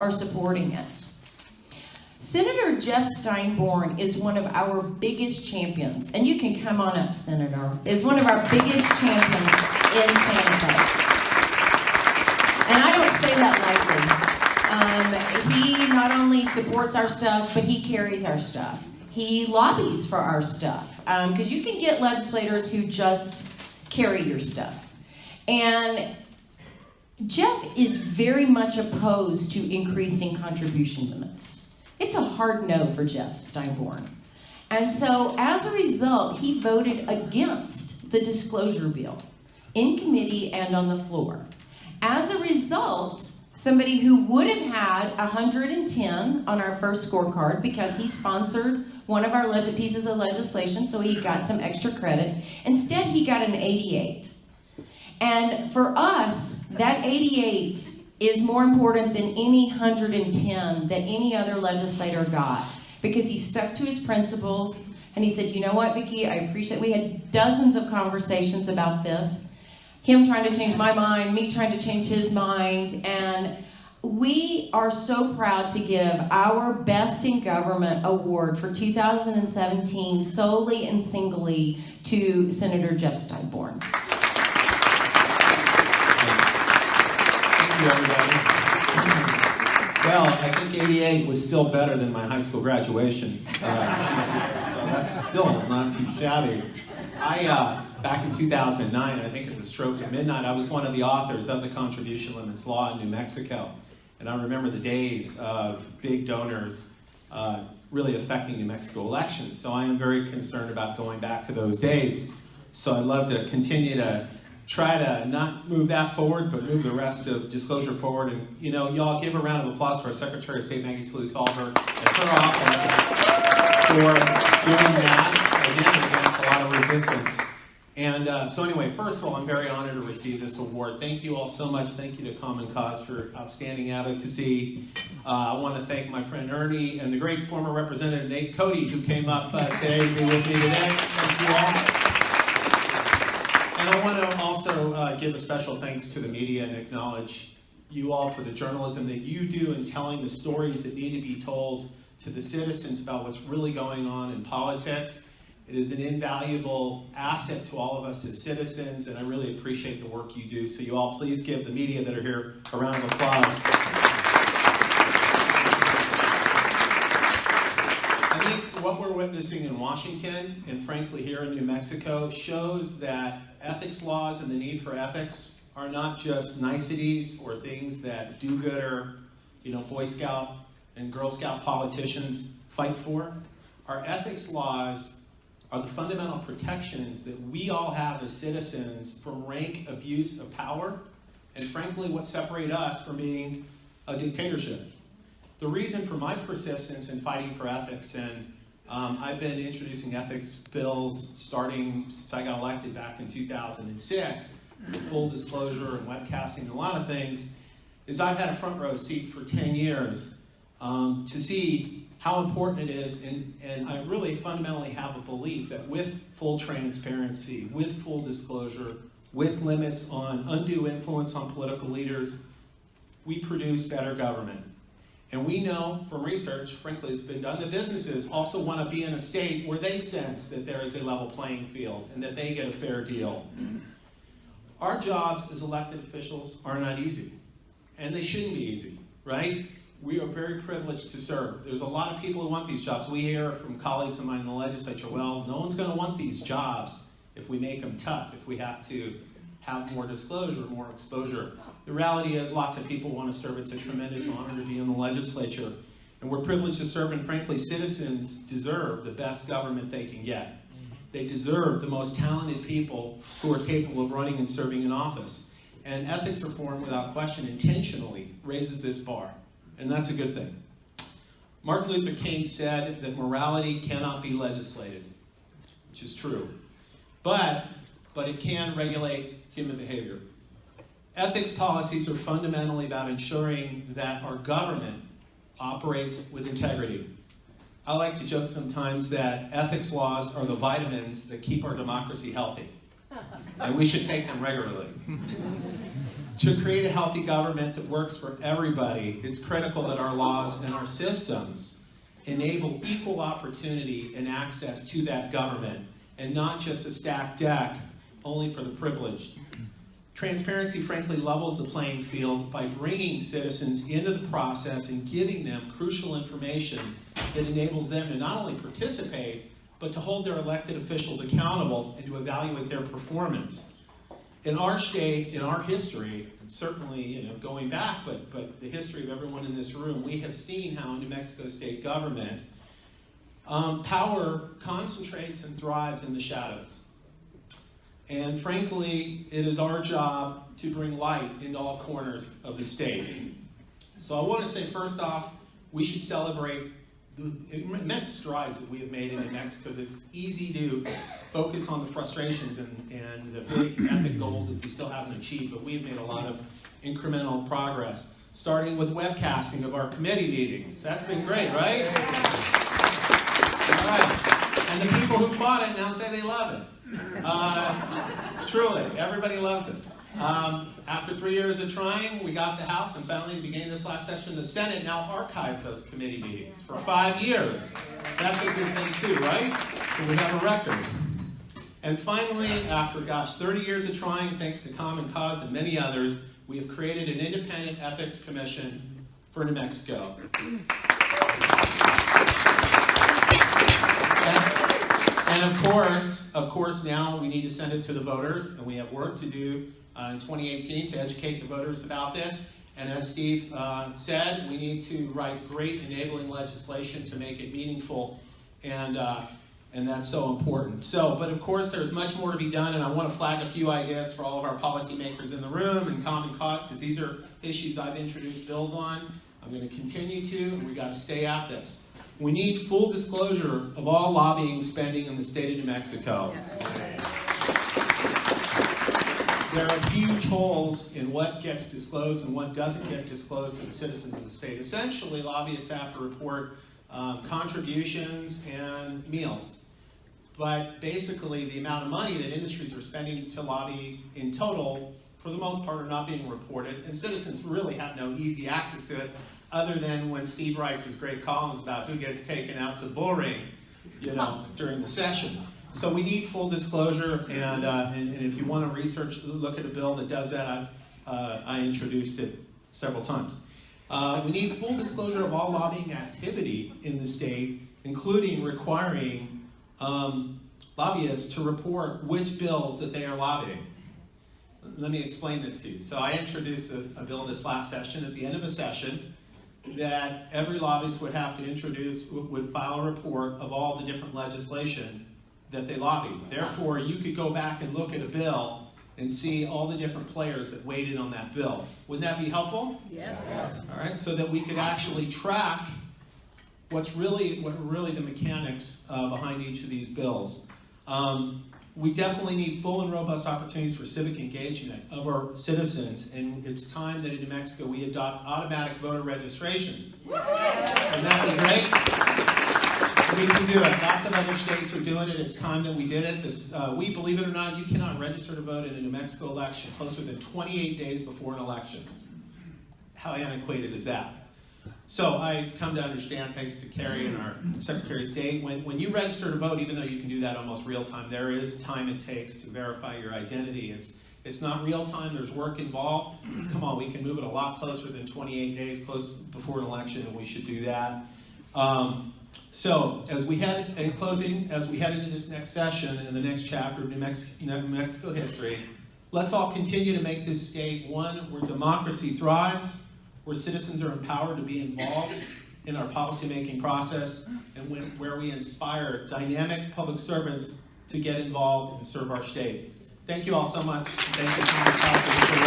are supporting it. Senator Jeff Steinborn is one of our biggest champions, and you can come on up, Senator, is one of our biggest champions in Santa Fe. And I don't say that lightly. He not only supports our stuff, but he carries our stuff. He lobbies for our stuff, because you can get legislators who just carry your stuff. And Jeff is very much opposed to increasing contribution limits. It's a hard no for Jeff Steinborn. And so as a result, he voted against the disclosure bill in committee and on the floor. As a result, somebody who would have had 110 on our first scorecard because he sponsored one of our pieces of legislation, so he got some extra credit. Instead, he got an 88. And for us, that 88 is more important than any 110 that any other legislator got, because he stuck to his principles and he said, you know what, Vicki, I appreciate, we had dozens of conversations about this, him trying to change my mind, me trying to change his mind, and we are so proud to give our Best in Government Award for 2017 solely and singly to Senator Jeff Steinborn. Everybody. Well, I think 88 was still better than my high school graduation. So that's still not too shabby. Back in 2009, I think at the stroke of midnight, I was one of the authors of the contribution limits law in New Mexico. And I remember the days of big donors really affecting New Mexico elections. So I am very concerned about going back to those days. So I'd love to continue to try to not move that forward, but move the rest of disclosure forward. And, you know, y'all give a round of applause for our Secretary of State, Maggie Toulouse-Salver, and her office for doing that, again, against a lot of resistance. And so anyway, first of all, I'm very honored to receive this award. Thank you all so much. Thank you to Common Cause for outstanding advocacy. I want to thank my friend Ernie and the great former Representative Nate Cody, who came up today to be with me today. Thank you all. And I want to also give a special thanks to the media and acknowledge you all for the journalism that you do in telling the stories that need to be told to the citizens about what's really going on in politics. It is an invaluable asset to all of us as citizens, and I really appreciate the work you do. So you all please give the media that are here a round of applause. I think what we're witnessing in Washington, and frankly here in New Mexico, shows that ethics laws and the need for ethics are not just niceties or things that do-gooder, Boy Scout and Girl Scout politicians fight for. Our ethics laws are the fundamental protections that we all have as citizens from rank abuse of power, and frankly what separate us from being a dictatorship. The reason for my persistence in fighting for ethics, and I've been introducing ethics bills starting since I got elected back in 2006, full disclosure and webcasting and a lot of things, is I've had a front row seat for 10 years to see how important it is, and I really fundamentally have a belief that with full transparency, with full disclosure, with limits on undue influence on political leaders, we produce better government. And we know from research, frankly, it's been done, that businesses also want to be in a state where they sense that there is a level playing field and that they get a fair deal. Our jobs as elected officials are not easy, and they shouldn't be easy, right? We are very privileged to serve. There's a lot of people who want these jobs. We hear from colleagues of mine in the legislature, well, no one's going to want these jobs if we make them tough, if we have to have more disclosure, more exposure. The reality is lots of people want to serve. It's a tremendous honor to be in the legislature. And we're privileged to serve, and frankly, citizens deserve the best government they can get. They deserve the most talented people who are capable of running and serving in office. And ethics reform, without question, intentionally raises this bar. And that's a good thing. Martin Luther King said that morality cannot be legislated, which is true. But it can regulate human behavior. Ethics policies are fundamentally about ensuring that our government operates with integrity. I like to joke sometimes that ethics laws are the vitamins that keep our democracy healthy. and we should take them regularly. To create a healthy government that works for everybody, it's critical that our laws and our systems enable equal opportunity and access to that government, and not just a stacked deck only for the privileged. Transparency, frankly, levels the playing field by bringing citizens into the process and giving them crucial information that enables them to not only participate, but to hold their elected officials accountable and to evaluate their performance. In our state, in our history, and certainly going back, but the history of everyone in this room, we have seen how in New Mexico state government, power concentrates and thrives in the shadows. And frankly, it is our job to bring light into all corners of the state. So I want to say, first off, we should celebrate the immense strides that we have made in New Mexico, because it's easy to focus on the frustrations and the big epic goals that we still haven't achieved, but we've made a lot of incremental progress, starting with webcasting of our committee meetings. That's been great, right? All right. And the people who fought it now say they love it. Truly, everybody loves it. After 3 years of trying, we got the House, and finally, at the beginning of this last session, the Senate now archives those committee meetings for 5 years. That's a good thing too, right? So we have a record. And finally, after, 30 years of trying, thanks to Common Cause and many others, we have created an independent ethics commission for New Mexico. And of course, now we need to send it to the voters, and we have work to do in 2018 to educate the voters about this. And as Steve said, we need to write great enabling legislation to make it meaningful, and that's so important. But of course, there's much more to be done, and I want to flag a few ideas for all of our policymakers in the room and Common Cause, because these are issues I've introduced bills on. I'm going to continue to, and we've got to stay at this. We need full disclosure of all lobbying spending in the state of New Mexico. There are huge holes in what gets disclosed and what doesn't get disclosed to the citizens of the state. Essentially, lobbyists have to report contributions and meals. But basically, the amount of money that industries are spending to lobby in total, for the most part, are not being reported, and citizens really have no easy access to it, other than when Steve writes his great columns about who gets taken out to the bull ring, during the session. So we need full disclosure, and if you want to look at a bill that does that, I introduced it several times. We need full disclosure of all lobbying activity in the state, including requiring lobbyists to report which bills that they are lobbying. Let me explain this to you. So I introduced a bill this last session. At the end of a session, that every lobbyist would have to would file a report of all the different legislation that they lobbied. Therefore, you could go back and look at a bill and see all the different players that weighed in on that bill. Wouldn't that be helpful? Yes. All right, so that we could actually track what really the mechanics behind each of these bills. We definitely need full and robust opportunities for civic engagement of our citizens, and it's time that in New Mexico we adopt automatic voter registration. Wouldn't that be great? We can do it. Lots of other states are doing it. It's time that we did it. We, believe it or not, you cannot register to vote in a New Mexico election closer than 28 days before an election. How antiquated is that? So I come to understand, thanks to Carrie and our Secretary of State, when you register to vote, even though you can do that almost real time, there is time it takes to verify your identity. It's not real time, there's work involved. Come on, we can move it a lot closer than 28 days close before an election, and we should do that. So as we head into this next session and the next chapter of New Mexico history, let's all continue to make this state one where democracy thrives, where citizens are empowered to be involved in our policymaking process, and where we inspire dynamic public servants to get involved and serve our state. Thank you all so much. Thank you.